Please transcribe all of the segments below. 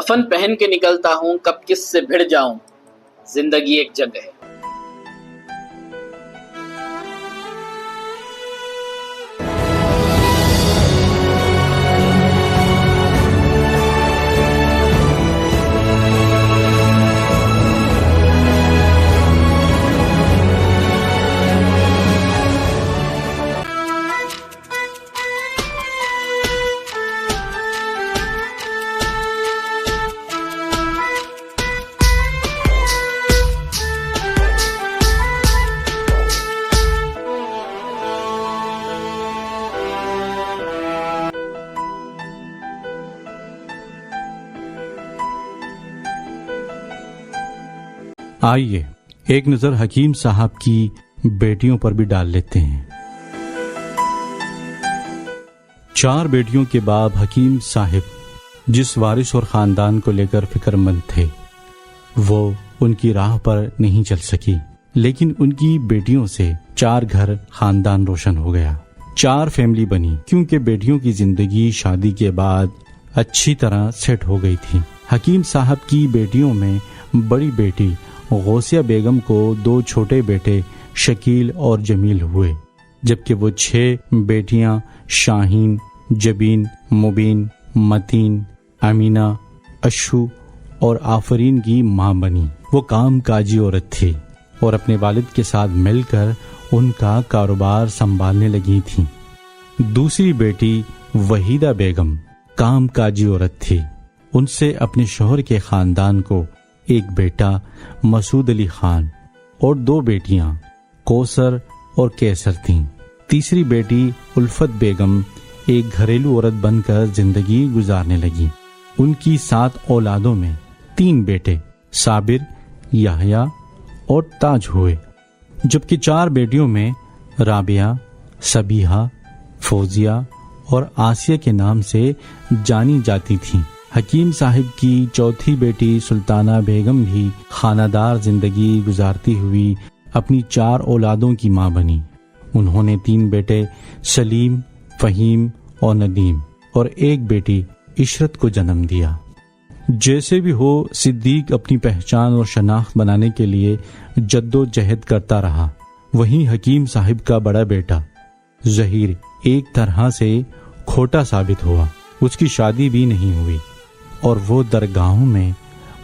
کفن پہن کے نکلتا ہوں، کب کس سے بھڑ جاؤں، زندگی ایک جنگ ہے۔ آئیے ایک نظر حکیم صاحب کی بیٹیوں پر بھی ڈال لیتے ہیں۔ 4 بیٹیوں کے باپ حکیم صاحب جس وارث اور خاندان کو لے کر فکر مند تھے، وہ ان کی راہ پر نہیں چل سکی، لیکن ان کی بیٹیوں سے 4 گھر خاندان روشن ہو گیا، 4 فیملی بنی، کیونکہ بیٹیوں کی زندگی شادی کے بعد اچھی طرح سیٹ ہو گئی تھی۔ حکیم صاحب کی بیٹیوں میں بڑی بیٹی غوثیہ بیگم کو 2 چھوٹے بیٹے شکیل اور جمیل ہوئے، جبکہ وہ 6 بیٹیاں شاہین، جبین، مبین، متین، امینہ، اشو اور آفرین کی ماں بنی۔ وہ کام کاجی عورت تھی اور اپنے والد کے ساتھ مل کر ان کا کاروبار سنبھالنے لگی تھیں۔ دوسری بیٹی وحیدہ بیگم کام کاجی عورت تھی، ان سے اپنے شوہر کے خاندان کو ایک بیٹا مسعود علی خان اور 2 بیٹیاں کوثر اور کیسر تھیں۔ تیسری بیٹی الفت بیگم ایک گھریلو عورت بن کر زندگی گزارنے لگی۔ ان کی 7 اولادوں میں 3 بیٹے صابر، یحییٰ اور تاج ہوئے، جبکہ 4 بیٹیوں میں رابعہ، سبیحہ، فوزیہ اور آسیہ کے نام سے جانی جاتی تھیں۔ حکیم صاحب کی چوتھی بیٹی سلطانہ بیگم بھی خانہ دار زندگی گزارتی ہوئی اپنی 4 اولادوں کی ماں بنی۔ انہوں نے 3 بیٹے سلیم، فہیم اور ندیم اور ایک بیٹی عشرت کو جنم دیا۔ جیسے بھی ہو، صدیق اپنی پہچان اور شناخت بنانے کے لیے جد و جہد کرتا رہا۔ وہیں حکیم صاحب کا بڑا بیٹا ظہیر ایک طرح سے کھوٹا ثابت ہوا، اس کی شادی بھی نہیں ہوئی اور وہ درگاہوں میں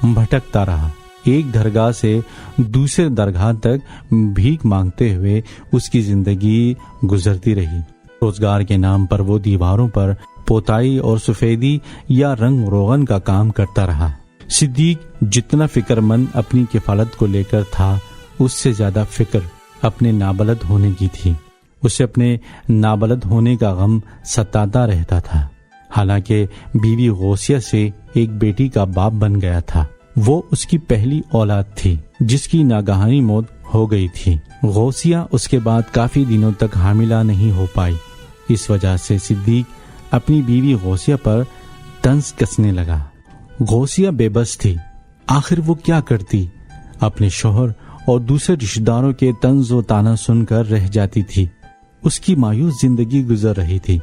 بھٹکتا رہا، ایک درگاہ سے دوسرے درگاہ تک بھیک مانگتے ہوئے اس کی زندگی گزرتی رہی۔ روزگار کے نام پر وہ دیواروں پر پوتائی اور سفیدی یا رنگ روغن کا کام کرتا رہا۔ صدیق جتنا فکر مند اپنی کفالت کو لے کر تھا، اس سے زیادہ فکر اپنے نابلد ہونے کی تھی۔ اسے اپنے نابلد ہونے کا غم ستاتا رہتا تھا۔ حالانکہ بیوی غوثیہ سے ایک بیٹی کا باپ بن گیا تھا، وہ اس کی پہلی اولاد تھی جس کی ناگہانی موت ہو گئی تھی۔ غوثیہ اس کے بعد کافی دنوں تک حاملہ نہیں ہو پائی، اس وجہ سے صدیق اپنی بیوی غوثیہ پر طنز کسنے لگا۔ غوثیہ بے بس تھی، آخر وہ کیا کرتی؟ اپنے شوہر اور دوسرے رشتہ داروں کے طنز و طعنہ سن کر رہ جاتی تھی۔ اس کی مایوس زندگی گزر رہی تھی۔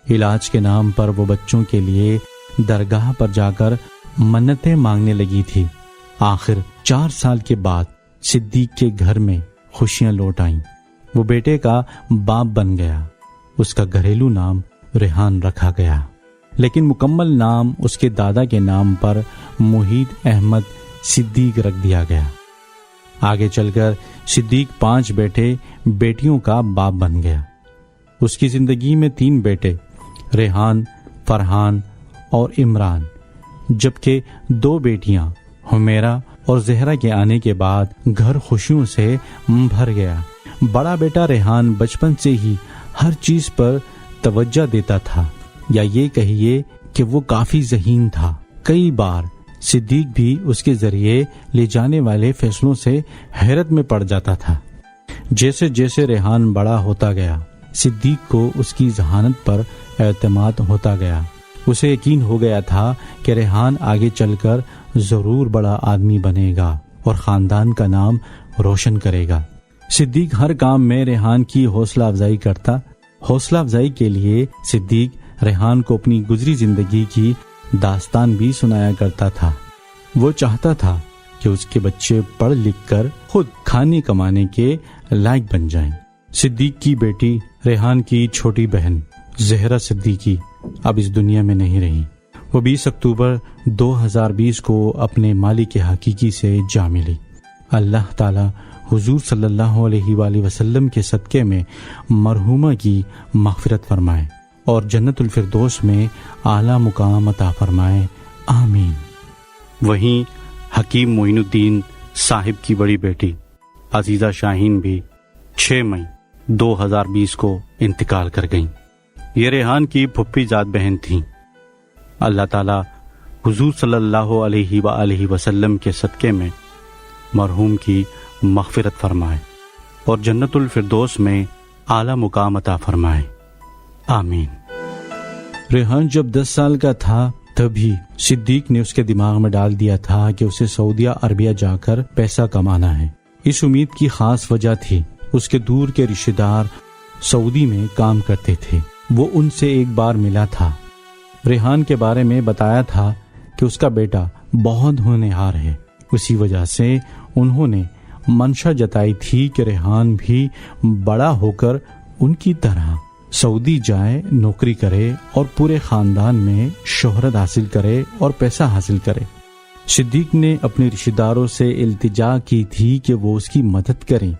علاج کے نام پر وہ بچوں کے لیے درگاہ پر جا کر منتیں مانگنے لگی تھی۔ آخر 4 سال کے بعد صدیق کے گھر میں خوشیاں لوٹ آئیں۔ وہ بیٹے کا باپ بن گیا۔ اس کا گھریلو نام ریحان رکھا گیا، لیکن مکمل نام اس کے دادا کے نام پر محیط احمد صدیق رکھ دیا گیا۔ آگے چل کر صدیق 5 بیٹے بیٹیوں کا باپ بن گیا۔ اس کی زندگی میں 3 بیٹے ریحان، فرحان اور عمران، جبکہ 2 بیٹیاں حمیرہ اور زہرہ کے آنے کے بعد گھر خوشیوں سے بھر گیا۔ بڑا بیٹا ریحان بچپن سے ہی ہر چیز پر توجہ دیتا تھا، یا یہ کہیے کہ وہ کافی ذہین تھا۔ کئی بار صدیق بھی اس کے ذریعے لے جانے والے فیصلوں سے حیرت میں پڑ جاتا تھا۔ جیسے جیسے ریحان بڑا ہوتا گیا، صدیق کو اس کی ذہانت پر اعتماد ہوتا گیا۔ اسے یقین ہو گیا تھا کہ ریحان آگے چل کر ضرور بڑا آدمی بنے گا اور خاندان کا نام روشن کرے گا۔ صدیق ہر کام میں ریحان کی حوصلہ افزائی کرتا۔ حوصلہ افزائی کے لیے صدیق ریحان کو اپنی گزری زندگی کی داستان بھی سنایا کرتا تھا۔ وہ چاہتا تھا کہ اس کے بچے پڑھ لکھ کر خود کھانے کمانے کے لائق بن جائیں۔ صدیق کی بیٹی ریحان کی چھوٹی بہن زہرا صدیقی اب اس دنیا میں نہیں رہی۔ وہ 20 اکتوبر 2020 کو اپنے مالک حقیقی سے جا ملی۔ اللہ تعالی حضور صلی اللہ علیہ وآلہ وسلم کے صدقے میں مرحومہ کی مغفرت فرمائے اور جنت الفردوس میں اعلیٰ مقام عطا فرمائے، آمین۔ وہیں حکیم معین الدین صاحب کی بڑی بیٹی عزیزہ شاہین بھی 6 مئی 2020 کو انتقال کر گئیں۔ یہ ریحان کی پھپھی زاد بہن تھیں۔ اللہ تعالی حضور صلی اللہ علیہ وآلہ وسلم کے صدقے میں مرحوم کی مغفرت فرمائے اور جنت الفردوس میں اعلیٰ مقام عطا فرمائے، آمین۔ ریحان جب 10 سال کا تھا تبھی صدیق نے اس کے دماغ میں ڈال دیا تھا کہ اسے سعودیہ عربیہ جا کر پیسہ کمانا ہے۔ اس امید کی خاص وجہ تھی اس کے دور کے رشتہ دار سعودی میں کام کرتے تھے۔ وہ ان سے ایک بار ملا تھا، ریحان کے بارے میں بتایا تھا کہ اس کا بیٹا بہت ہونہار ہے۔ اسی وجہ سے انہوں نے منشا جتائی تھی کہ ریحان بھی بڑا ہو کر ان کی طرح سعودی جائے، نوکری کرے اور پورے خاندان میں شہرت حاصل کرے اور پیسہ حاصل کرے۔ صدیق نے اپنے رشتہ داروں سے التجا کی تھی کہ وہ اس کی مدد کریں،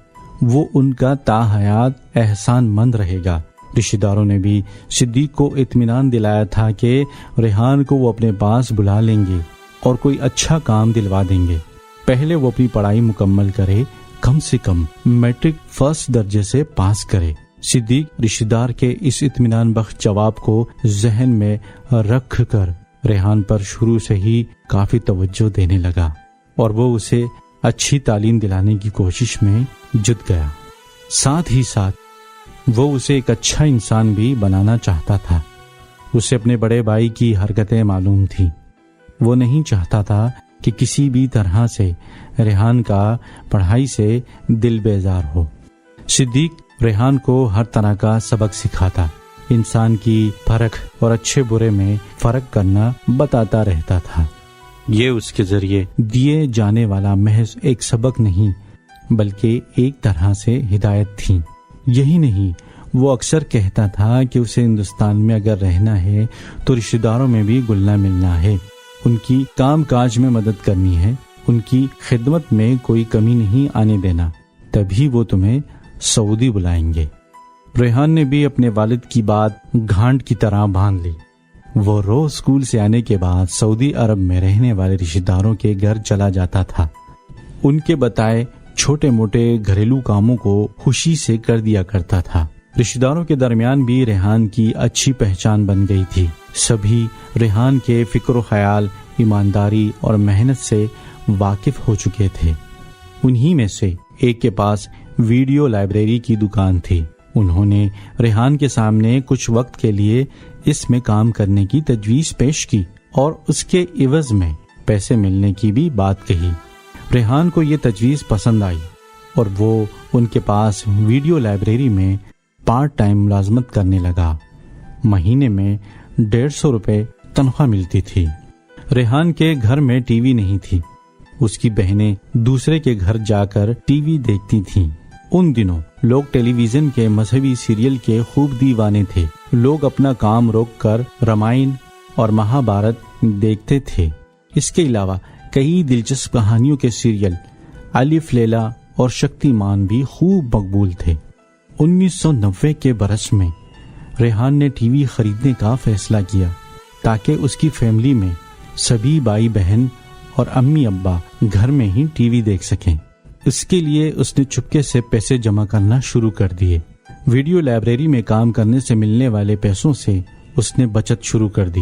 وہ ان کا تا حیات احسان مند رہے گا۔ رشتہ داروں نے بھی صدیق کو اطمینان دلایا تھا کہ ریحان کو وہ اپنے پاس بلا لیں گے اور کوئی اچھا کام دلوا دیں گے۔ پہلے وہ اپنی پڑھائی مکمل کرے، کم سے کم میٹرک فرسٹ درجے سے پاس کرے۔ صدیق رشتہ دار کے اس اطمینان بخش جواب کو ذہن میں رکھ کر ریحان پر شروع سے ہی کافی توجہ دینے لگا اور وہ اسے اچھی تعلیم دلانے کی کوشش میں جٹ گیا۔ ساتھ ہی ساتھ وہ اسے ایک اچھا انسان بھی بنانا چاہتا تھا۔ اسے اپنے بڑے بھائی کی حرکتیں معلوم تھیں۔ وہ نہیں چاہتا تھا کہ کسی بھی طرح سے ریحان کا پڑھائی سے دل بیزار ہو۔ صدیق ریحان کو ہر طرح کا سبق سکھاتا، انسان کی فرق اور اچھے برے میں فرق کرنا بتاتا رہتا تھا۔ یہ اس کے ذریعے دیے جانے والا محض ایک سبق نہیں بلکہ ایک طرح سے ہدایت تھی۔ یہی نہیں، وہ اکثر کہتا تھا کہ اسے ہندوستان میں اگر رہنا ہے تو رشتہ داروں میں بھی گلنا ملنا ہے، ان کی کام کاج میں مدد کرنی ہے، ان کی خدمت میں کوئی کمی نہیں آنے دینا، تبھی وہ تمہیں سعودی بلائیں گے۔ ریحان نے بھی اپنے والد کی بات گھانٹ کی طرح باندھ لی۔ وہ روز اسکول سے آنے کے بعد سعودی عرب میں رہنے والے رشتہ داروں کے گھر چلا جاتا تھا۔ ان کے بتائے چھوٹے موٹے گھریلو کاموں کو خوشی سے کر دیا کرتا تھا۔ رشتہ داروں کے درمیان بھی ریحان کی اچھی پہچان بن گئی تھی۔ سبھی ریحان کے فکر و خیال، ایمانداری اور محنت سے واقف ہو چکے تھے۔ انہی میں سے ایک کے پاس ویڈیو لائبریری کی دکان تھی۔ انہوں نے ریحان کے سامنے کچھ وقت کے لیے اس میں کام کرنے کی تجویز پیش کی اور اس کے عوض میں پیسے ملنے کی بھی بات کہی۔ ریحان کو یہ تجویز پسند آئی اور وہ ان کے پاس ویڈیو لائبریری میں پارٹ ٹائم ملازمت کرنے لگا۔ مہینے میں 150 روپے تنخواہ ملتی تھی۔ ریحان کے گھر میں ٹی وی نہیں تھی۔ اس کی بہنیں دوسرے کے گھر جا کر ٹی وی دیکھتی تھیں۔ ان دنوں لوگ ٹیلی ویژن کے مذہبی سیریل کے خوب دیوانے تھے۔ لوگ اپنا کام روک کر رامائن اور مہابھارت دیکھتے تھے۔ اس کے علاوہ کئی دلچسپ کہانیوں کے سیریل الف لیلا اور شکتیمان بھی خوب مقبول تھے۔ 1990 کے برس میں ریحان نے ٹی وی خریدنے کا فیصلہ کیا تاکہ اس کی فیملی میں سبھی بھائی بہن اور امی ابا گھر میں ہی ٹی وی دیکھ سکیں۔ اس کے لیے اس نے چپکے سے پیسے جمع کرنا شروع کر دیے۔ ویڈیو لائبریری میں کام کرنے سے ملنے والے پیسوں سے اس نے بچت شروع کر دی۔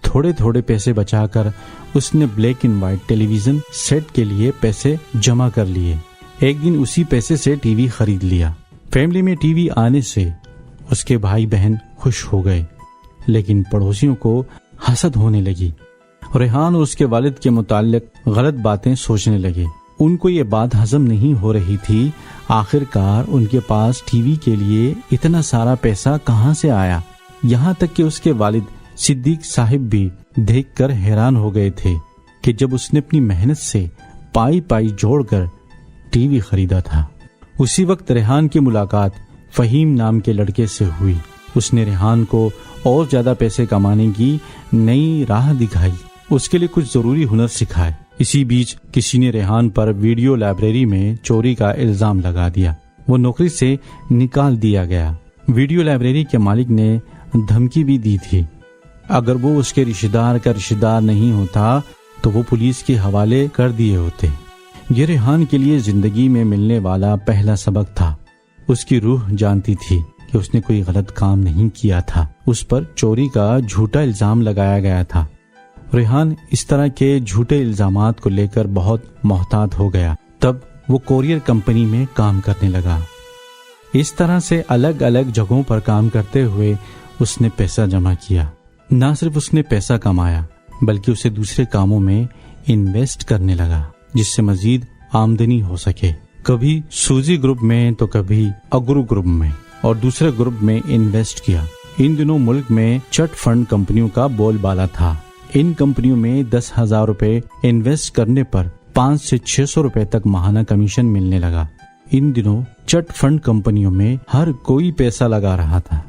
تھوڑے تھوڑے پیسے بچا کر اس نے black and white television set کے لیے پیسے جمع کر لیے۔ ایک دن اسی پیسے سے ٹی وی خرید لیا۔ فیملی میں ٹی وی آنے سے اس کے بھائی بہن خوش ہو گئے، لیکن پڑوسیوں کو حسد ہونے لگی۔ ریحان اور اس کے والد کے متعلق غلط باتیں سوچنے لگے۔ ان کو یہ بات ہضم نہیں ہو رہی تھی، آخر کار ان کے پاس ٹی وی کے لیے اتنا سارا پیسہ کہاں سے آیا۔ یہاں تک کہ اس کے والد صدیق صاحب بھی دیکھ کر حیران ہو گئے تھے کہ جب اس نے اپنی محنت سے پائی جوڑ کر ٹی وی خریدا تھا۔ اسی وقت ریحان کی ملاقات فہیم نام کے لڑکے سے ہوئی۔ اس نے ریحان کو اور زیادہ پیسے کمانے کی نئی راہ دکھائی، اس کے لیے کچھ ضروری ہنر سکھائے۔ اسی بیچ کسی نے ریحان پر ویڈیو لائبریری میں چوری کا الزام لگا دیا، وہ نوکری سے نکال دیا گیا۔ ویڈیو لائبریری کے مالک نے دھمکی بھی دی تھی، اگر وہ اس کے رشتہ دار کا رشتہ دار نہیں ہوتا تو وہ پولیس کے حوالے کر دیے ہوتے۔ یہ ریحان کے لیے زندگی میں ملنے والا پہلا سبق تھا۔ اس کی روح جانتی تھی کہ اس نے کوئی غلط کام نہیں کیا تھا، اس پر چوری کا جھوٹا الزام لگایا گیا تھا۔ ریحان اس طرح کے جھوٹے الزامات کو لے کر بہت محتاط ہو گیا۔ تب وہ کوریئر کمپنی میں کام کرنے لگا۔ اس طرح سے الگ الگ جگہوں پر کام کرتے ہوئے اس نے پیسہ جمع کیا۔ نہ صرف اس نے پیسہ کمایا بلکہ اسے دوسرے کاموں میں انویسٹ کرنے لگا جس سے مزید آمدنی ہو سکے۔ کبھی سوزی گروپ میں تو کبھی اگرو گروپ میں اور دوسرے گروپ میں انویسٹ کیا۔ ان دنوں ملک میں چٹ فنڈ کمپنیوں کا بول بالا تھا۔ ان کمپنیوں میں 10,000 روپے انویسٹ کرنے پر 500 سے 600 روپے تک ماہانہ کمیشن ملنے لگا۔ ان دنوں چٹ فنڈ کمپنیوں میں ہر کوئی پیسہ لگا رہا تھا۔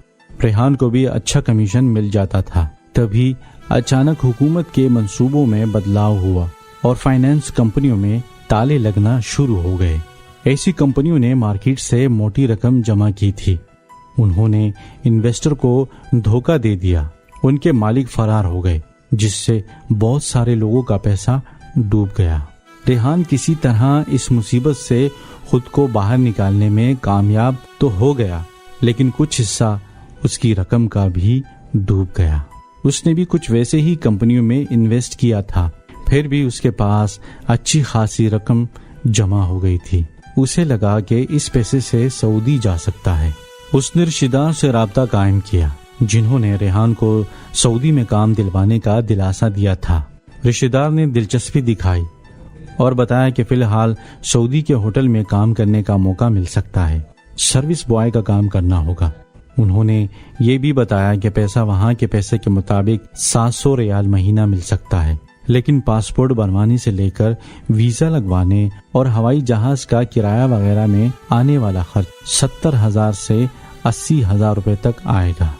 ریحان کو بھی اچھا کمیشن مل جاتا تھا۔ تبھی اچانک حکومت کے منصوبوں میں بدلاؤ ہوا اور فائنانس کمپنیوں میں تالے لگنا شروع ہو گئے۔ ایسی کمپنیوں نے مارکیٹ سے موٹی رقم جمع کی تھی۔ انہوں نے انویسٹر کو دھوکہ دے دیا، ان کے مالک فرار ہو گئے جس سے بہت سارے لوگوں کا پیسہ ڈوب گیا۔ ریحان کسی طرح اس مصیبت سے خود کو باہر نکالنے میں کامیاب تو ہو گیا، لیکن کچھ حصہ اس کی رقم کا بھی ڈوب گیا۔ اس نے بھی کچھ ویسے ہی کمپنیوں میں انویسٹ کیا تھا، پھر بھی اس کے پاس اچھی خاصی رقم جمع ہو گئی تھی۔ اسے لگا کہ اس پیسے سے سعودی جا سکتا ہے۔ اس نے رشتہ دار سے رابطہ قائم کیا جنہوں نے ریحان کو سعودی میں کام دلوانے کا دلاسا دیا تھا۔ رشتہ دار نے دلچسپی دکھائی اور بتایا کہ فی الحال سعودی کے ہوٹل میں کام کرنے کا موقع مل سکتا ہے، سروس بوائے کا کام کرنا ہوگا۔ انہوں نے یہ بھی بتایا کہ پیسہ وہاں کے پیسے کے مطابق 700 ریال مہینہ مل سکتا ہے، لیکن پاسپورٹ بنوانے سے لے کر ویزا لگوانے اور ہوائی جہاز کا کرایہ وغیرہ میں آنے والا خرچ 70,000 سے 80,000 روپے تک آئے گا۔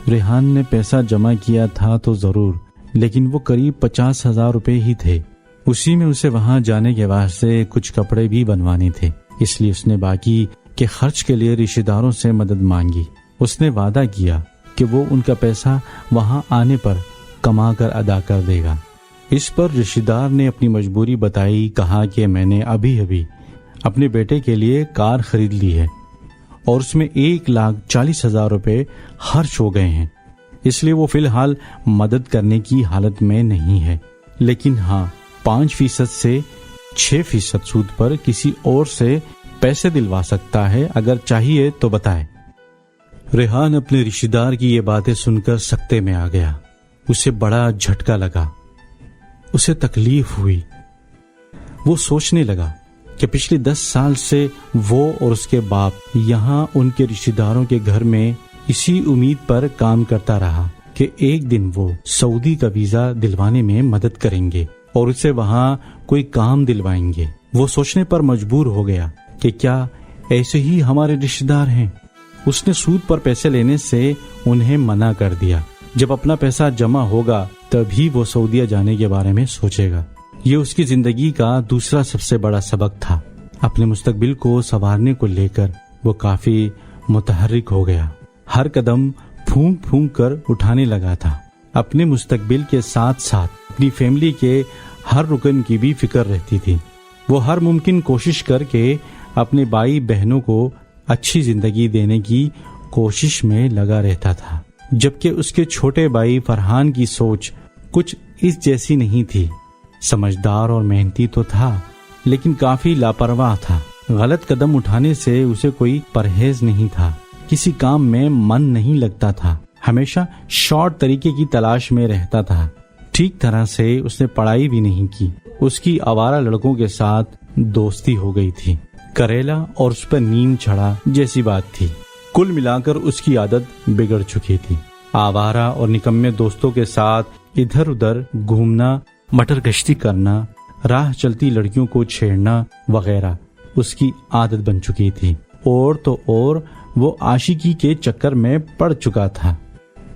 ریحان نے پیسہ جمع کیا تھا تو ضرور، لیکن وہ قریب 50,000 روپے ہی تھے۔ اسی میں اسے وہاں جانے کے واسطے کچھ کپڑے بھی بنوانے تھے، اس لیے اس نے باقی کے خرچ کے لیے رشتہ داروں سے مدد مانگی۔ اس نے وعدہ کیا کہ وہ ان کا پیسہ وہاں آنے پر کما کر ادا کر دے گا۔ اس پر رشتہ دار نے اپنی مجبوری بتائی، کہا کہ میں نے ابھی اپنے بیٹے کے لیے کار خرید لی ہے اور اس میں 1,40,000 روپے خرچ ہو گئے ہیں، اس لیے وہ فی الحال مدد کرنے کی حالت میں نہیں ہے، لیکن ہاں 5% سے 6% سود پر کسی اور سے پیسے دلوا سکتا ہے، اگر چاہیے تو بتائے۔ ریحان اپنے رشتہ دار کی یہ باتیں سن کر سکتے میں آ گیا۔ اسے بڑا جھٹکا لگا، اسے تکلیف ہوئی۔ وہ سوچنے لگا کہ پچھلے 10 سال سے وہ اور اس کے باپ یہاں ان کے رشتہ داروں کے گھر میں اسی امید پر کام کرتا رہا کہ ایک دن وہ سعودی کا ویزا دلوانے میں مدد کریں گے اور اسے وہاں کوئی کام دلوائیں گے۔ وہ سوچنے پر مجبور ہو گیا کہ کیا ایسے ہی ہمارے رشتہ دار ہیں؟ اس نے سود پر پیسے لینے سے انہیں منع کر دیا۔ جب اپنا پیسہ جمع ہوگا تبھی وہ سعودیہ جانے کے بارے میں سوچے گا۔ یہ اس کی زندگی کا دوسرا سب سے بڑا سبق تھا۔ اپنے مستقبل کو سنوارنے کو لے کر وہ کافی متحرک ہو گیا، ہر قدم پھونک پھونک کر اٹھانے لگا تھا۔ اپنے مستقبل کے ساتھ ساتھ اپنی فیملی کے ہر رکن کی بھی فکر رہتی تھی۔ وہ ہر ممکن کوشش کر کے اپنے بھائی بہنوں کو اچھی زندگی دینے کی کوشش میں لگا رہتا تھا، جبکہ اس کے چھوٹے بھائی فرحان کی سوچ کچھ اس جیسی نہیں تھی۔ سمجھدار اور محنتی تو تھا لیکن کافی لاپرواہ تھا۔ غلط قدم اٹھانے سے اسے کوئی پرہیز نہیں تھا، کسی کام میں من نہیں لگتا تھا، ہمیشہ شارٹ طریقے کی تلاش میں رہتا تھا۔ ٹھیک طرح سے اس نے پڑھائی بھی نہیں کی، اس کی آوارہ لڑکوں کے ساتھ دوستی ہو گئی تھی، کریلا اور اس پر نیند چڑھا جیسی بات تھی۔ کل ملا کر اس کی عادت بگڑ چکی تھی۔ آوارہ اور نکمے دوستوں کے ساتھ ادھر ادھر گھومنا، مٹر گشتی کرنا، راہ چلتی لڑکیوں کو چھیڑنا وغیرہ اس کی عادت بن چکی تھی، اور تو اور وہ عاشقی کے چکر میں پڑ چکا تھا۔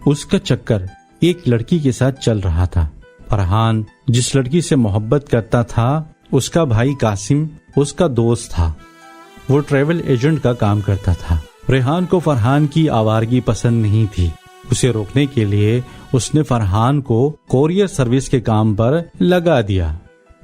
اس کا چکر ایک لڑکی کے ساتھ چل رہا تھا۔ فرحان جس لڑکی سے محبت کرتا تھا اس کا بھائی قاسم اس کا دوست تھا، وہ ٹریول ایجنٹ کا کام کرتا تھا۔ ریحان کو فرحان کی آوارگی پسند نہیں تھی، اسے روکنے کے لیے اس نے فرحان کو کوریئر سروس کے کام پر لگا دیا۔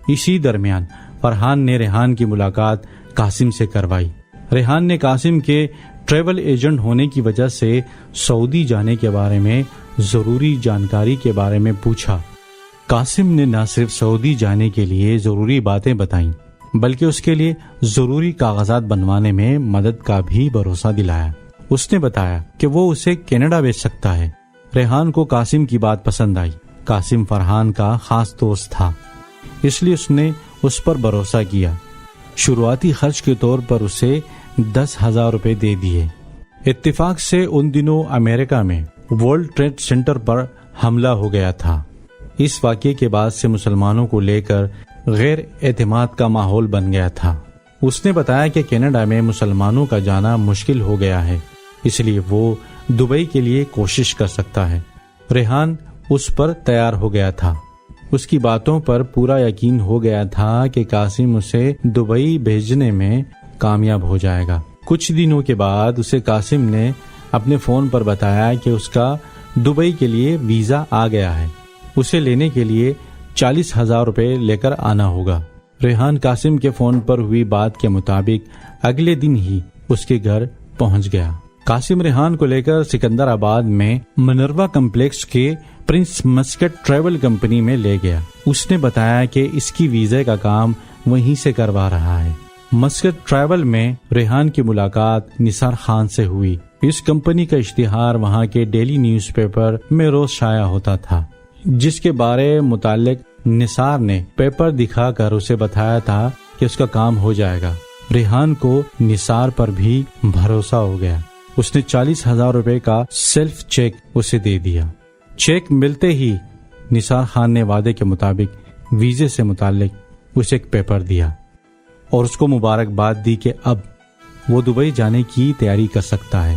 اسی درمیان فرحان نے ریحان کی ملاقات قاسم سے کروائی۔ ریحان نے قاسم کے ٹریول ایجنٹ ہونے کی وجہ سے سعودی جانے کے بارے میں ضروری جانکاری کے بارے میں پوچھا۔ قاسم نے نہ صرف سعودی جانے کے لیے ضروری باتیں بتائیں بلکہ اس کے لیے ضروری کاغذات بنوانے میں مدد کا بھی بھروسہ دلایا۔ اس نے بتایا کہ وہ اسے کینیڈا بھیج سکتا ہے۔ ریحان کو قاسم کی بات پسند آئی۔ قاسم فرحان کا خاص دوست تھا، اس لیے اس نے اس پر بھروسہ کیا۔ شروعاتی خرچ کے طور پر اسے 10,000 روپے دے دیے۔ اتفاق سے ان دنوں امریکہ میں ورلڈ ٹریڈ سینٹر پر حملہ ہو گیا تھا۔ اس واقعے کے بعد سے مسلمانوں کو لے کر غیر اعتماد کا ماحول بن گیا تھا۔ اس نے بتایا کہ کینیڈا میں مسلمانوں کا جانا مشکل ہو گیا ہے، اس لیے وہ دبئی کے لیے کوشش کر سکتا ہے۔ ریحان اس پر تیار ہو گیا تھا۔ اس کی باتوں پر پورا یقین ہو گیا تھا کہ قاسم اسے دبئی بھیجنے میں کامیاب ہو جائے گا۔ کچھ دنوں کے بعد اسے قاسم نے اپنے فون پر بتایا کہ اس کا دبئی کے لیے ویزا آ گیا ہے، اسے لینے کے لیے 40,000 روپے لے کر آنا ہوگا۔ ریحان قاسم کے فون پر ہوئی بات کے مطابق اگلے دن ہی اس کے گھر پہنچ گیا۔ قاسم ریحان کو لے کر سکندر آباد میں منروا کمپلیکس کے پرنس مسکٹ ٹریول کمپنی میں لے گیا۔ اس نے بتایا کہ اس کی ویزے کا کام وہیں سے کروا رہا ہے۔ مسکٹ ٹریول میں ریحان کی ملاقات نثار خان سے ہوئی۔ اس کمپنی کا اشتہار وہاں کے ڈیلی نیوز پیپر میں روز شائع ہوتا تھا، جس کے بارے متعلق نثار نے پیپر دکھا کر اسے بتایا تھا کہ اس کا کام ہو جائے گا۔ ریحان کو نثار پر بھی بھروسہ ہو گیا۔ اس نے 40,000 روپے کا سیلف چیک اسے دے دیا۔ چیک ملتے ہی نثار خان نے وعدے کے مطابق ویزے سے متعلق اسے ایک پیپر دیا اور اس کو مبارکباد دی کہ اب وہ دبئی جانے کی تیاری کر سکتا ہے۔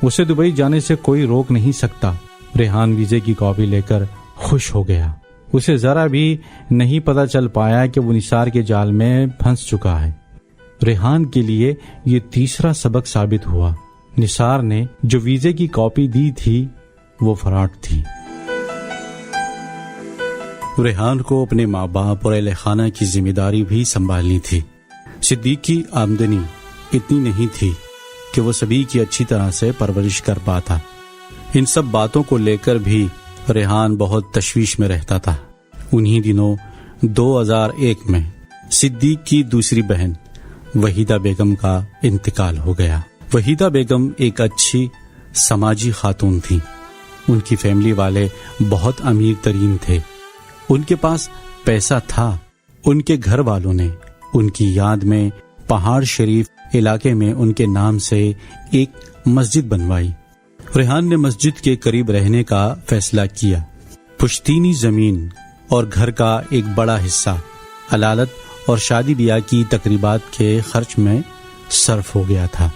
اسے دبئی جانے سے کوئی روک نہیں سکتا۔ ریحان ویزے کی کاپی لے کر خوش ہو گیا۔ اسے ذرا بھی نہیں پتا چل پایا کہ وہ نثار کے جال میں پھنس چکا ہے۔ ریحان کے لیے یہ تیسرا سبق ثابت ہوا۔ نثار نے جو ویزے کی کاپی دی تھی وہ فراڈ تھی۔ ریحان کو اپنے ماں باپ اور اہل خانہ کی ذمہ داری بھی سنبھالنی تھی۔ صدیق کی آمدنی اتنی نہیں تھی کہ وہ سبھی کی اچھی طرح سے پرورش کر پاتا۔ ان سب باتوں کو لے کر بھی ریحان بہت تشویش میں رہتا تھا۔ انہی دنوں 2001 میں صدیق کی دوسری بہن وحیدہ بیگم کا انتقال ہو گیا۔ وحیدہ بیگم ایک اچھی سماجی خاتون تھیں۔ ان کی فیملی والے بہت امیر ترین تھے۔ ان کے پاس پیسہ تھا۔ ان کے گھر والوں نے ان کی یاد میں پہاڑ شریف علاقے میں ان کے نام سے ایک مسجد بنوائی۔ ریحان نے مسجد کے قریب رہنے کا فیصلہ کیا۔ پشتینی زمین اور گھر کا ایک بڑا حصہ علالت اور شادی بیاہ کی تقریبات کے خرچ میں صرف ہو گیا تھا۔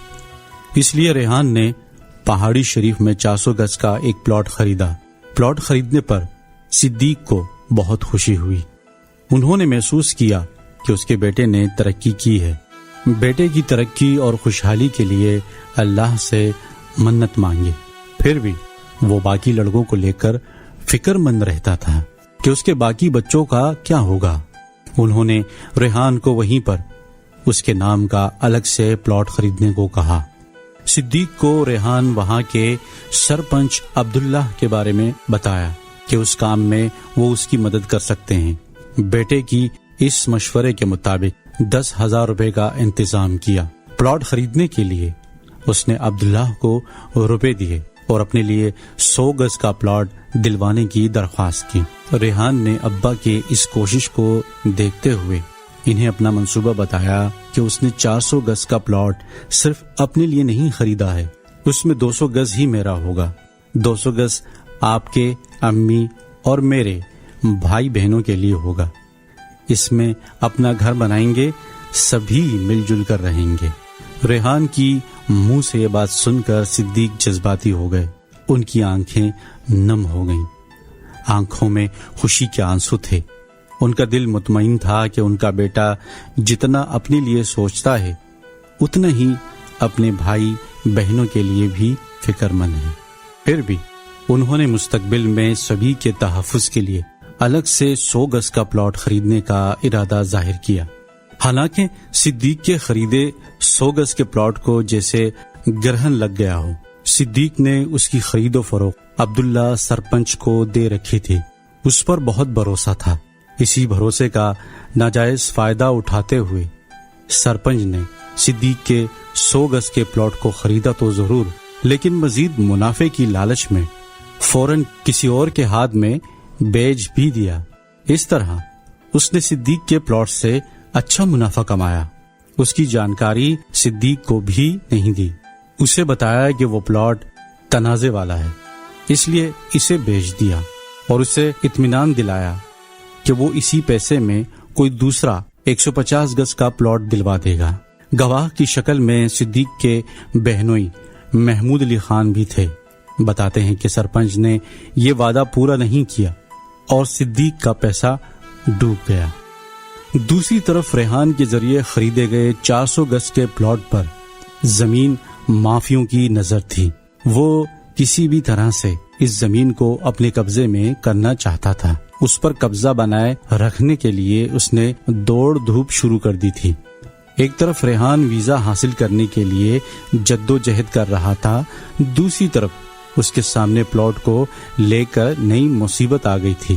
اس لیے ریحان نے پہاڑی شریف میں 400 گز کا ایک پلاٹ خریدا۔ پلاٹ خریدنے پر صدیق کو بہت خوشی ہوئی۔ انہوں نے محسوس کیا کہ اس کے بیٹے نے ترقی کی ہے۔ بیٹے کی ترقی اور خوشحالی کے لیے اللہ سے منت مانگی۔ پھر بھی وہ باقی لڑکوں کو لے کر فکر مند رہتا تھا کہ اس کے باقی بچوں کا کیا ہوگا۔ انہوں نے ریحان کو وہیں پر اس کے نام کا الگ سے پلاٹ خریدنے کو کہا۔ صدیق کو ریحان وہاں کے سرپنچ عبداللہ کے بارے میں بتایا کہ اس کام میں وہ اس کی مدد کر سکتے ہیں۔ بیٹے کی اس مشورے کے مطابق 10,000 روپے کا انتظام کیا۔ پلاٹ خریدنے کے لیے اس نے عبداللہ کو روپے دیے اور اپنے لیے 100 گز کا پلاٹ دلوانے کی درخواست کی۔ ریحان نے ابا کی اس کوشش کو دیکھتے ہوئے انہیں اپنا منصوبہ بتایا کہ اس نے 400 گز کا پلاٹ صرف اپنے لیے نہیں خریدا ہے، اس میں 200 گز ہی میرا ہوگا۔ 200 گز آپ کے امی اور میرے بھائی بہنوں کے لیے ہوگا. اس میں اپنا گھر بنائیں گے, سبھی مل جل کر رہیں گے. ریحان کی منہ سے یہ بات سن کر صدیق جذباتی ہو گئے. ان کی آنکھیں نم ہو گئیں. آنکھوں میں خوشی کے آنسو تھے. ان کا دل مطمئن تھا کہ ان کا بیٹا جتنا اپنے لیے سوچتا ہے اتنا ہی اپنے بھائی بہنوں کے لیے بھی فکر مند ہے. پھر بھی انہوں نے مستقبل میں سبھی کے تحفظ کے لیے الگ سے 100 گز کا پلاٹ خریدنے کا ارادہ ظاہر کیا. حالانکہ صدیق کے خریدے 100 گز کے پلاٹ کو جیسے گرہن لگ گیا ہو. صدیق نے اس کی خرید و فروخت عبداللہ سرپنچ کو دے رکھی تھی. اس پر بہت بھروسہ تھا. اسی بھروسے کا ناجائز فائدہ اٹھاتے ہوئے سرپنچ نے صدیق کے 100 گز کے پلاٹ کو خریدا تو ضرور, لیکن مزید منافع کی لالچ میں فوراً کسی اور کے ہاتھ میں بیچ بھی دیا. اس طرح اس نے صدیق کے پلاٹ سے اچھا منافع کمایا. اس کی جانکاری صدیق کو بھی نہیں دی. اسے بتایا کہ وہ پلاٹ تنازع والا ہے, اس لیے اسے بیچ دیا اور اسے اطمینان دلایا کہ وہ اسی پیسے میں کوئی دوسرا 150 گز کا پلاٹ دلوا دے گا. گواہ کی شکل میں صدیق کے بہنوئی محمود علی خان بھی تھے. بتاتے ہیں کہ سرپنچ نے یہ وعدہ پورا نہیں کیا اور صدیق کا پیسہ ڈوب گیا. دوسری طرف ریحان کے ذریعے خریدے گئے 400 گز کے پلاٹ پر زمین مافیوں کی نظر تھی. وہ کسی بھی طرح سے اس زمین کو اپنے قبضے میں کرنا چاہتا تھا. اس پر قبضہ بنائے رکھنے کے لیے اس نے دوڑ دھوپ شروع کر دی تھی. ایک طرف ریحان ویزا حاصل کرنے کے لیے جدوجہد کر رہا تھا, دوسری طرف اس کے سامنے پلاٹ کو لے کر نئی مصیبت آ گئی تھی.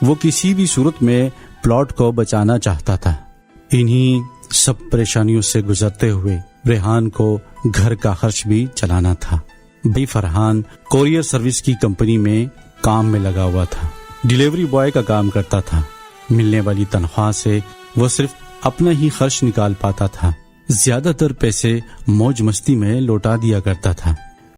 وہ کسی بھی صورت میں پلاٹ کو بچانا چاہتا تھا. انہی سب پریشانیوں سے گزرتے ہوئے ریحان کو گھر کا خرچ بھی چلانا تھا. بھائی فرحان کوریئر سروس کی کمپنی میں کام میں لگا ہوا تھا. ڈیلیوری بوائے کا کام کرتا تھا. ملنے والی تنخواہ سے وہ صرف اپنا ہی خرچ نکال پاتا تھا. زیادہ تر پیسے موج مستی میں لوٹا دیا کرتا تھا.